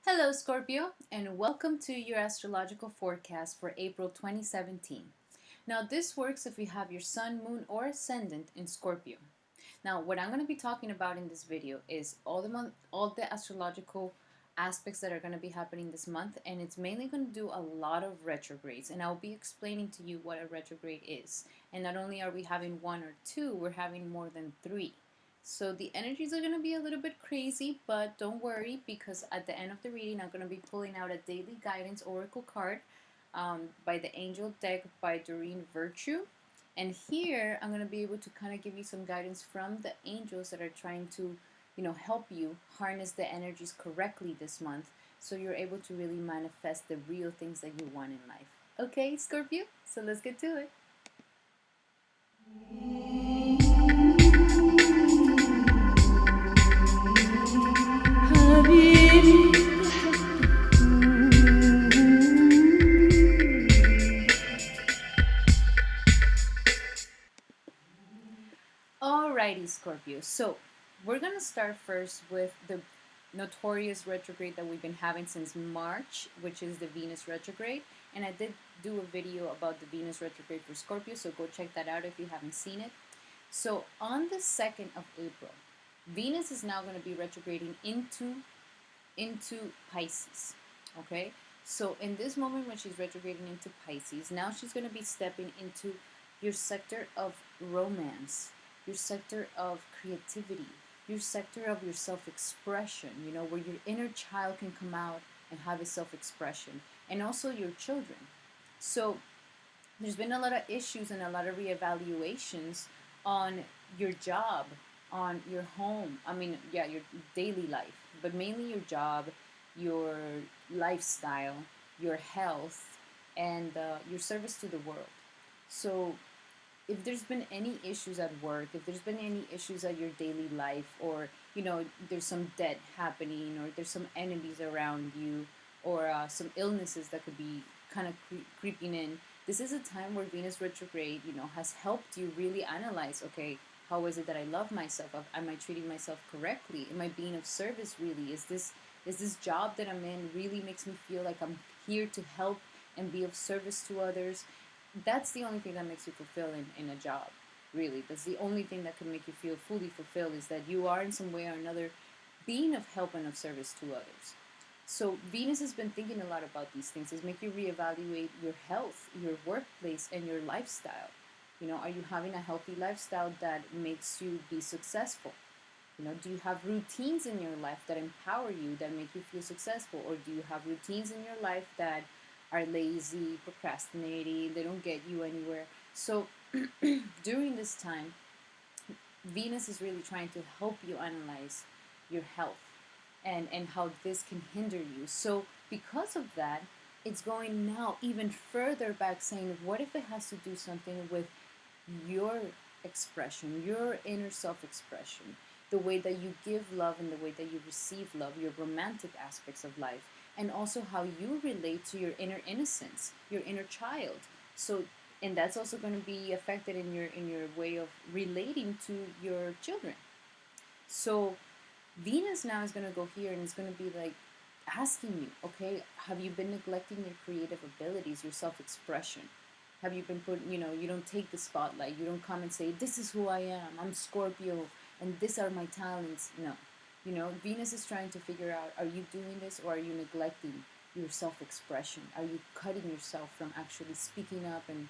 Hello, Scorpio, and welcome to your astrological forecast for April 2017. Now, this works if you have your sun, moon, or ascendant in Scorpio. Now, what I'm going to be talking about in this video is all the astrological aspects that are going to be happening this month, and it's mainly going to do a lot of retrogrades, and I'll be explaining to you what a retrograde is. And not only are we having one or two, we're having more than three. So the energies are going to be a little bit crazy, but don't worry because at the end of the reading, I'm going to be pulling out a daily guidance oracle card by the Angel deck by Doreen Virtue. And here I'm going to be able to kind of give you some guidance from the angels that are trying to, help you harness the energies correctly this month so you're able to really manifest the real things that you want in life. Okay, Scorpio? So let's get to it. Alrighty, Scorpio. So we're gonna start first with the notorious retrograde that we've been having since March, which is the Venus retrograde. And I did do a video about the Venus retrograde for Scorpio, so go check that out if you haven't seen it. So on the 2nd of April, Venus is now going to be retrograding into Pisces. Okay? So in this moment when she's retrograding into Pisces, now she's going to be stepping into your sector of romance, your sector of creativity, your sector of your self-expression, where your inner child can come out and have a self-expression, and also your children. So there's been a lot of issues and a lot of reevaluations on your job, on your home. Your daily life, but mainly your job, your lifestyle, your health, and your service to the world. So if there's been any issues at work, if there's been any issues at your daily life, or there's some debt happening, or there's some enemies around you, or some illnesses that could be kind of creeping in, this is a time where Venus retrograde, has helped you really analyze, okay, how is it that I love myself? Am I treating myself correctly? Am I being of service really? Is this job that I'm in really makes me feel like I'm here to help and be of service to others? That's the only thing that makes you fulfilled in a job, really. That's the only thing that can make you feel fully fulfilled, is that you are in some way or another being of help and of service to others. So Venus has been thinking a lot about these things. Is make you reevaluate your health, your workplace, and your lifestyle. Are you having a healthy lifestyle that makes you be successful? Do you have routines in your life that empower you, that make you feel successful? Or do you have routines in your life that are lazy, procrastinating, they don't get you anywhere? So during this time, Venus is really trying to help you analyze your health and how this can hinder you. So because of that, it's going now even further back, saying, what if it has to do something with your expression, your inner self-expression, the way that you give love and the way that you receive love, your romantic aspects of life, and also how you relate to your inner innocence, your inner child. So, and that's also going to be affected in your way of relating to your children. So Venus now is going to go here and it's going to be like asking you, okay, have you been neglecting your creative abilities, your self-expression? Have you been put, you don't take the spotlight. You don't come and say, this is who I am. I'm Scorpio and these are my talents. No. Venus is trying to figure out, are you doing this, or are you neglecting your self-expression? Are you cutting yourself from actually speaking up and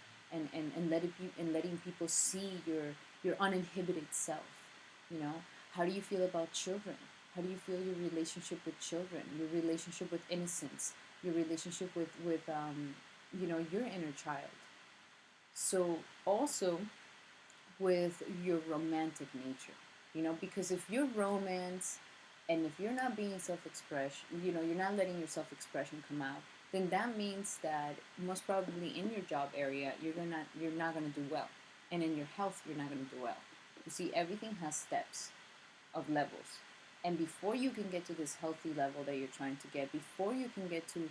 letting people see your uninhibited self? How do you feel about children? How do you feel your relationship with children, your relationship with innocence, your relationship with your inner child? So also with your romantic nature, because if you're romance and if you're not being self-expression, you're not letting your self-expression come out, then that means that most probably in your job area, you're not going to do well. And in your health, you're not going to do well. You see, everything has steps of levels. And before you can get to this healthy level that you're trying to get, before you can get to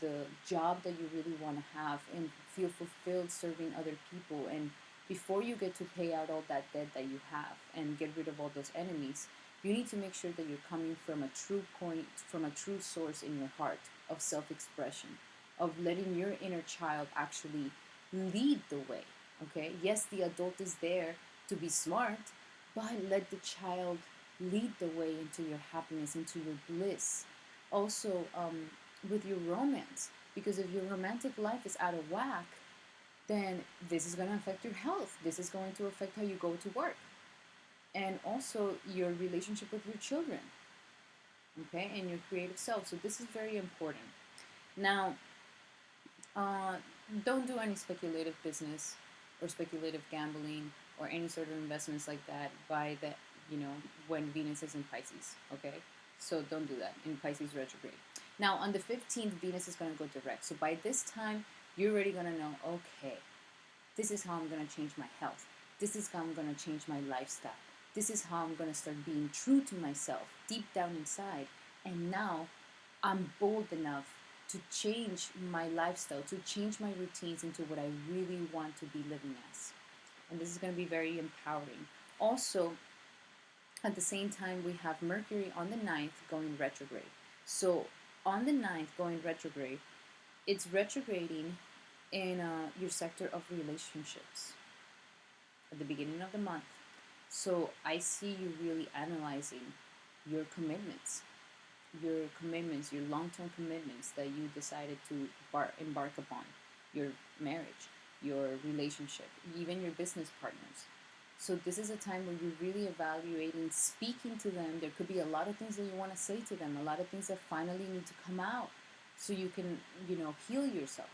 the job that you really want to have and feel fulfilled serving other people and before you get to pay out all that debt that you have and get rid of all those enemies, you need to make sure that you're coming from a true point, from a true source in your heart of self expression, of letting your inner child actually lead the way. Okay? Yes, the adult is there to be smart, but let the child lead the way into your happiness, into your bliss. Also, with your romance, because if your romantic life is out of whack, then this is going to affect your health. This is going to affect how you go to work, and also your relationship with your children, okay, and your creative self. So this is very important. Now, uh, don't do any speculative business or speculative gambling or any sort of investments like that by the, when Venus is in Pisces, okay? So don't do that in Pisces retrograde. Now, on the 15th, Venus is going to go direct. So by this time, you're already going to know, okay, this is how I'm going to change my health. This is how I'm going to change my lifestyle. This is how I'm going to start being true to myself deep down inside. And now I'm bold enough to change my lifestyle, to change my routines into what I really want to be living as. And this is going to be very empowering. Also, at the same time, we have Mercury on the 9th going retrograde. So on the 9th going retrograde, it's retrograding in your sector of relationships at the beginning of the month. So I see you really analyzing your commitments, your long-term commitments that you decided to embark upon, your marriage, your relationship, even your business partners. So this is a time where you're really evaluating, speaking to them. There could be a lot of things that you want to say to them, a lot of things that finally need to come out so you can, heal yourself.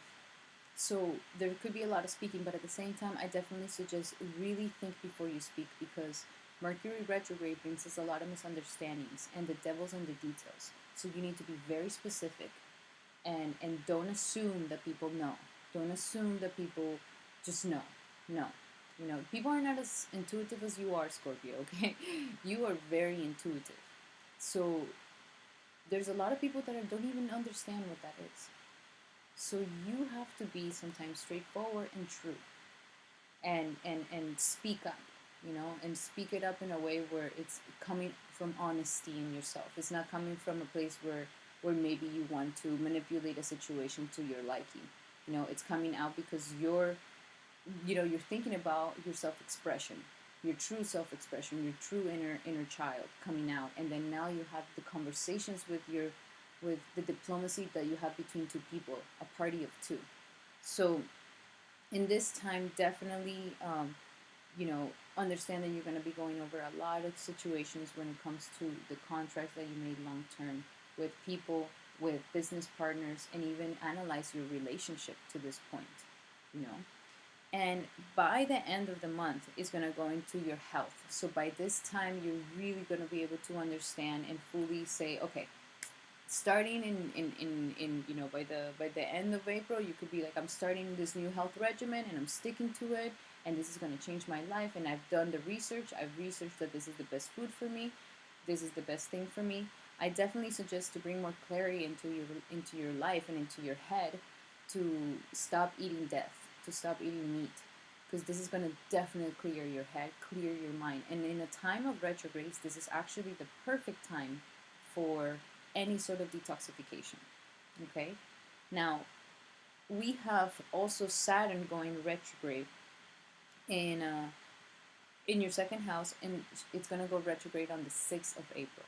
So there could be a lot of speaking, but at the same time, I definitely suggest really think before you speak, because Mercury retrograde brings us a lot of misunderstandings, and the devil's in the details. So you need to be very specific, and don't assume that people know. Don't assume that people just know. No. People are not as intuitive as you are, Scorpio, okay? You are very intuitive. So there's a lot of people that don't even understand what that is. So you have to be sometimes straightforward and true, and speak up, and speak it up in a way where it's coming from honesty in yourself. It's not coming from a place where maybe you want to manipulate a situation to your liking. It's coming out because you're thinking about your self-expression, your true self-expression, your true inner child coming out, and then now you have the conversations with the diplomacy that you have between two people, a party of two. So in this time, definitely, understand that you're going to be going over a lot of situations when it comes to the contracts that you made long term with people, with business partners, and even analyze your relationship to this point, you know. And by the end of the month, it's going to go into your health. So by this time, you're really going to be able to understand and fully say, okay, starting in by the end of April, you could be like, I'm starting this new health regimen and I'm sticking to it, and this is going to change my life, and I've done the research. I've researched that this is the best food for me, this is the best thing for me. I definitely suggest to bring more clarity into your life and into your head, to stop eating death, to stop eating meat, because this is going to definitely clear your head, clear your mind. And in a time of retrogrades, this is actually the perfect time for any sort of detoxification. Okay? Now, we have also Saturn going retrograde in your second house, and it's going to go retrograde on the 6th of April.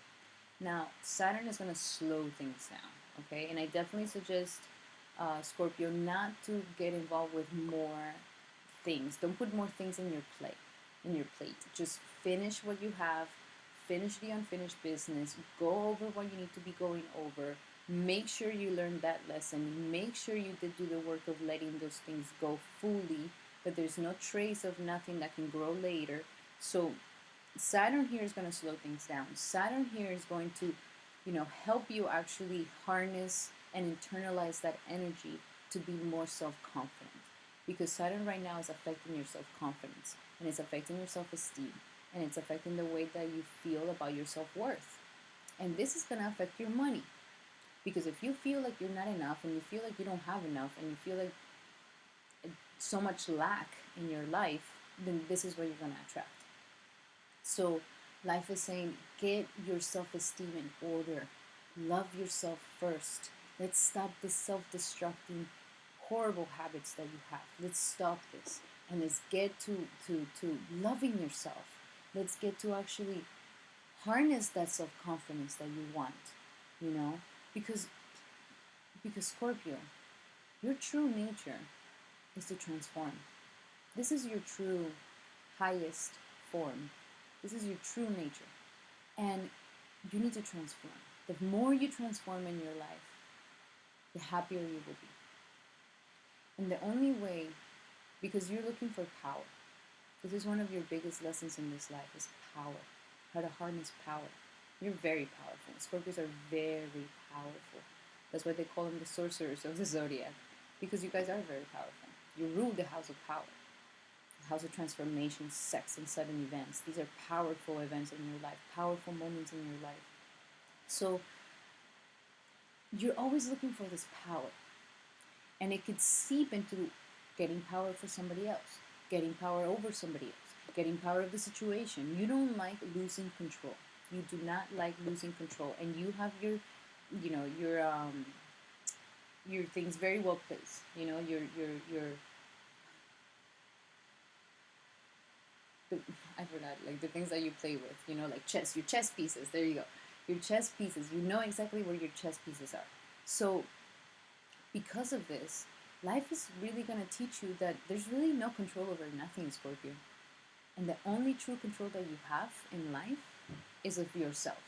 Now, Saturn is going to slow things down, okay? And I definitely suggest Scorpio not to get involved with more things. Don't put more things in your plate. Just finish what you have. Finish the unfinished business. Go over what you need to be going over. Make sure you learn that lesson. Make sure you did do the work of letting those things go fully, that there's no trace of nothing that can grow later. So Saturn here is going to slow things down. Saturn here is going to, help you actually harness and internalize that energy to be more self-confident. Because Saturn right now is affecting your self-confidence, and it's affecting your self-esteem, and it's affecting the way that you feel about your self-worth. And this is going to affect your money. Because if you feel like you're not enough, and you feel like you don't have enough, and you feel like so much lack in your life, then this is what you're going to attract. So life is saying, get your self-esteem in order. Love yourself first. Let's stop this self-destructing, horrible habits that you have. Let's stop this. And let's get to loving yourself. Let's get to actually harness that self-confidence that you want, you know? Because Scorpio, your true nature is to transform. This is your true highest form. This is your true nature. And you need to transform. The more you transform in your life, the happier you will be. And the only way, because you're looking for power, this is one of your biggest lessons in this life, is power. How to harness power. You're very powerful. Scorpios are very powerful. That's why they call them the sorcerers of the zodiac. Because you guys are very powerful. You rule the house of power. The house of transformation, sex, and sudden events. These are powerful events in your life. Powerful moments in your life. So you're always looking for this power. And it could seep into getting power for somebody else. Getting power over somebody else. Getting power of the situation. You don't like losing control. You do not like losing control. And you have your things very well placed. You know, I forgot, like the things that you play with, you know, like chess, your chess pieces. There you go. Your chess pieces. You know exactly where your chess pieces are. So because of this, life is really going to teach you that there's really no control over nothing, Scorpio. And the only true control that you have in life is of yourself.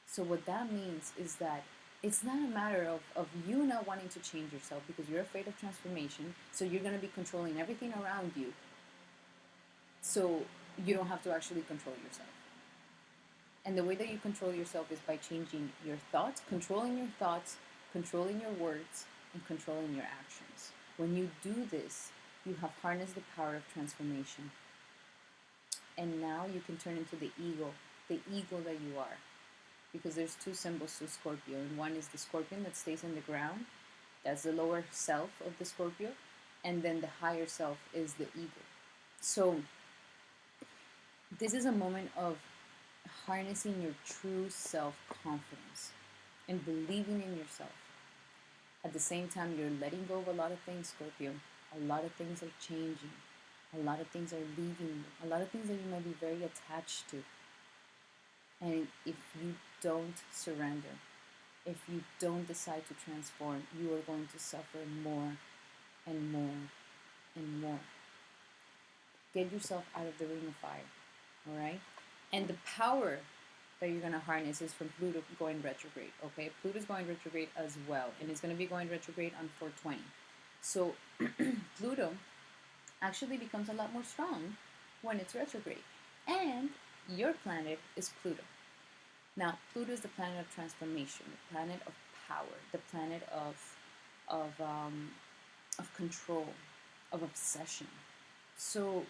So what that means is that it's not a matter of you not wanting to change yourself because you're afraid of transformation. So you're going to be controlling everything around you. So you don't have to actually control yourself. And the way that you control yourself is by changing your thoughts, controlling your words, and controlling your actions. When you do this, you have harnessed the power of transformation. And now you can turn into the ego that you are. Because there's two symbols to Scorpio, and one is the scorpion that stays in the ground. That's the lower self of the Scorpio. And then the higher self is the ego. So this is a moment of harnessing your true self-confidence and believing in yourself. At the same time, you're letting go of a lot of things, Scorpio. A lot of things are changing. A lot of things are leaving you. A lot of things that you might be very attached to. And if you don't surrender, if you don't decide to transform, you are going to suffer more and more and more. Get yourself out of the ring of fire, all right? And the power that you're going to harness is from Pluto going retrograde, okay? Pluto's going retrograde as well, and it's going to be going retrograde on 4/20. So Pluto actually becomes a lot more strong when it's retrograde. And your planet is Pluto. Now, Pluto is the planet of transformation, the planet of power, the planet of control, of obsession. So,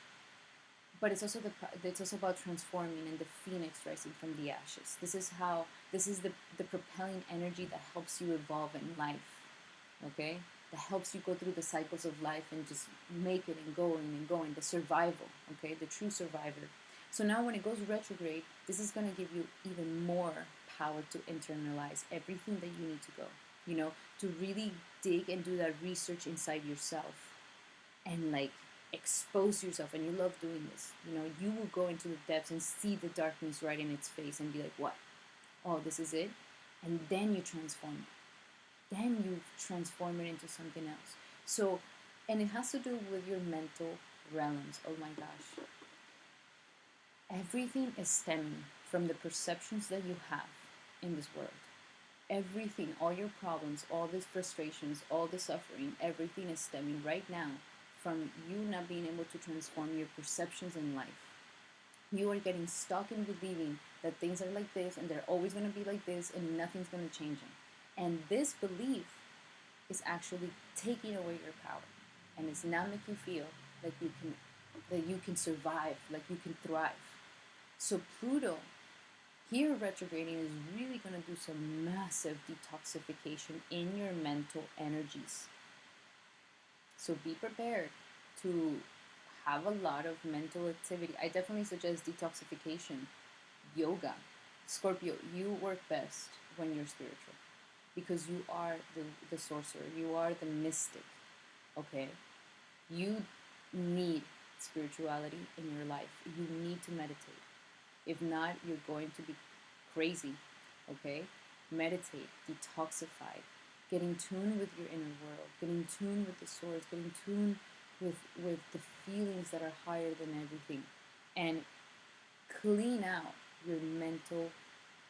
but it's also about transforming and the phoenix rising from the ashes. This is the propelling energy that helps you evolve in life. Okay, that helps you go through the cycles of life and just make it and going. The survival. Okay, the true survivor. So now when it goes retrograde, this is going to give you even more power to internalize everything that you need to go. You know, to really dig and do that research inside yourself and like expose yourself. And you love doing this. You know, you will go into the depths and see the darkness right in its face and be like, what? Oh, this is it? And then you transform it. Then you transform it into something else. So, and it has to do with your mental realms. Oh my gosh. Everything is stemming from the perceptions that you have in this world. Everything, all your problems, all these frustrations, all the suffering, everything is stemming right now from you not being able to transform your perceptions in life. You are getting stuck in believing that things are like this and they're always going to be like this and nothing's going to change them. And this belief is actually taking away your power, and it's not making you feel like you can survive, like you can thrive. So Pluto here retrograding is really going to do some massive detoxification in your mental energies. So be prepared to have a lot of mental activity, I definitely suggest detoxification, yoga. Scorpio, you work best when you're spiritual because you are the sorcerer, you are the mystic, okay? You need spirituality in your life. You need to meditate. If not, you're going to be crazy, okay? Meditate, detoxify, get in tune with your inner world, get in tune with the source, get in tune with the feelings that are higher than everything, and clean out your mental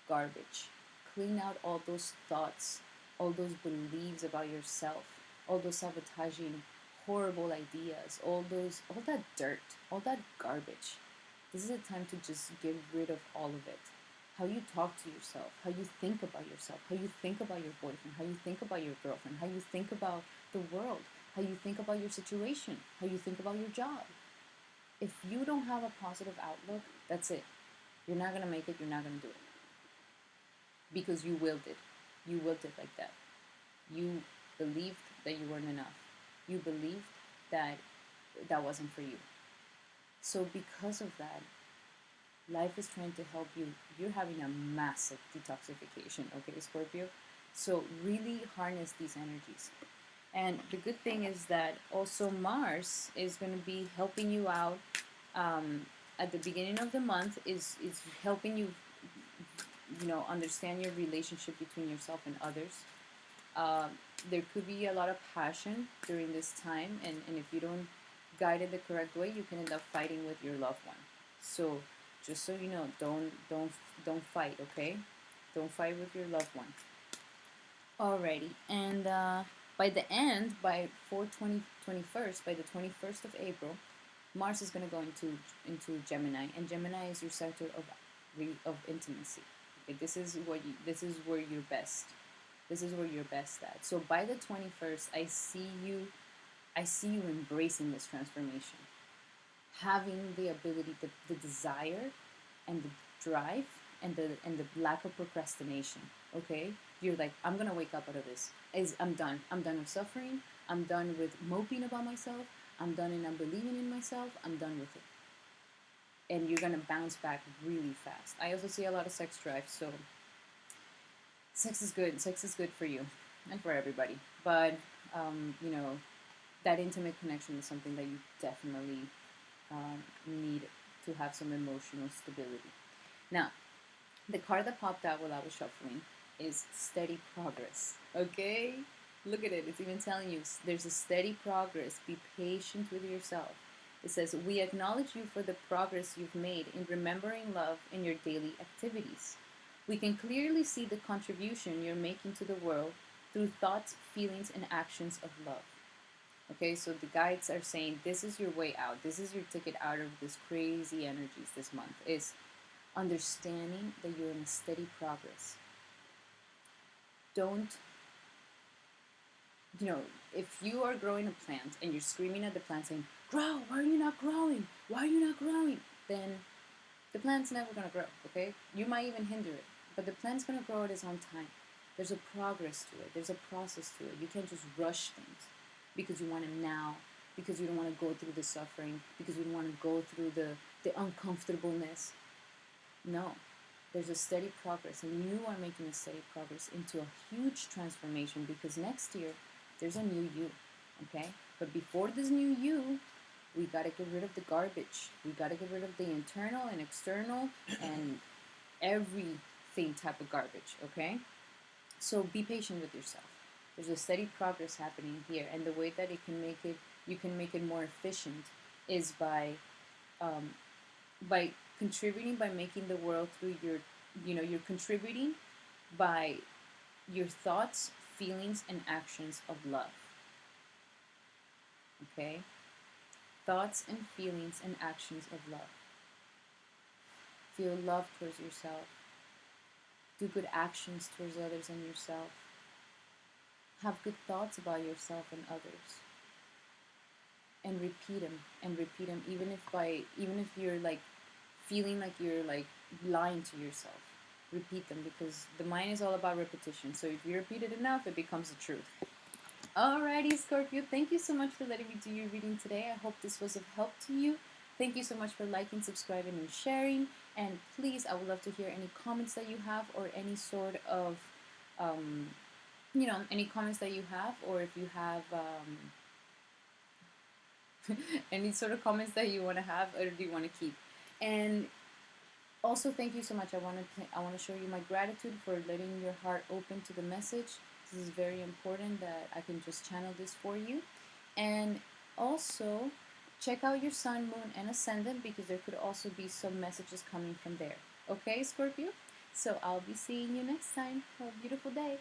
garbage. Clean out all those thoughts, all those beliefs about yourself, all those sabotaging, horrible ideas, all that dirt, all that garbage. This is a time to just get rid of all of it. How you talk to yourself, how you think about yourself, how you think about your boyfriend, how you think about your girlfriend, how you think about the world, how you think about your situation, how you think about your job. If you don't have a positive outlook, that's it. You're not gonna make it, you're not gonna do it. Because you willed it. You willed it like that. You believed that you weren't enough. You believed that that wasn't for you. So because of that, life is trying to help you. You're having a massive detoxification, okay, Scorpio? So really harness these energies. And the good thing is that also Mars is going to be helping you out at the beginning of the month, is helping you, understand your relationship between yourself and others. Uh, there could be a lot of passion during this time, and if you don't guide it the correct way, you can end up fighting with your loved one. So just so you know, don't fight, okay? Don't fight with your loved one. Alrighty, and by the end, by 4/20/21st, by the 21st of April, Mars is going to go into Gemini, and Gemini is your sector of intimacy. Okay, this is where you're best. This is where you're best at. So by the 21st, I see you embracing this transformation, having the ability, the desire, and the drive, and the lack of procrastination. Okay, you're like, I'm gonna wake up out of this. I'm done. I'm done with suffering. I'm done with moping about myself. I'm done and I'm believing in myself. I'm done with it. And you're gonna bounce back really fast. I also see a lot of sex drive, so sex is good. Sex is good for you and for everybody. But you know, that intimate connection is something that you definitely need to have some emotional stability. Now, the card that popped out while I was shuffling is steady progress. Okay? Look at it. It's even telling you there's a steady progress. Be patient with yourself. It says, we acknowledge you for the progress you've made in remembering love in your daily activities. We can clearly see the contribution you're making to the world through thoughts, feelings, and actions of love. Okay, so the guides are saying this is your way out. This is your ticket out of this crazy energies this month. Is understanding that you're in a steady progress. Don't, if you are growing a plant and you're screaming at the plant saying, grow, why are you not growing? Why are you not growing? Then the plant's never going to grow, okay? You might even hinder it, but the plant's going to grow at its own time. There's a progress to it. There's a process to it. You can't just rush things because you want it now, because you don't want to go through the suffering, because you don't want to go through the uncomfortableness. No, there's a steady progress, and you are making a steady progress into a huge transformation because next year there's a new you, okay? But before this new you, we got to get rid of the garbage. We got to get rid of the internal and external and everything type of garbage, okay? So be patient with yourself. There's a steady progress happening here, and the way that you can make it more efficient is by contributing, by making the world through you're contributing by your thoughts, feelings, and actions of love. Okay? Thoughts and feelings and actions of love. Feel love towards yourself. Do good actions towards others and yourself. Have good thoughts about yourself and others. And repeat them, even if you're like feeling like you're like lying to yourself. Repeat them because the mind is all about repetition. So if you repeat it enough, it becomes the truth. Alrighty, Scorpio, thank you so much for letting me do your reading today. I hope this was of help to you. Thank you so much for liking, subscribing, and sharing. And please, I would love to hear any comments that you have, or any sort of, um, any comments that you have, or if you have any sort of comments that you want to have or do you want to keep. And also, thank you so much. I want to show you my gratitude for letting your heart open to the message. This is very important that I can just channel this for you. And also, check out your sun, moon, and ascendant, because there could also be some messages coming from there. Okay, Scorpio? So I'll be seeing you next time. Have a beautiful day.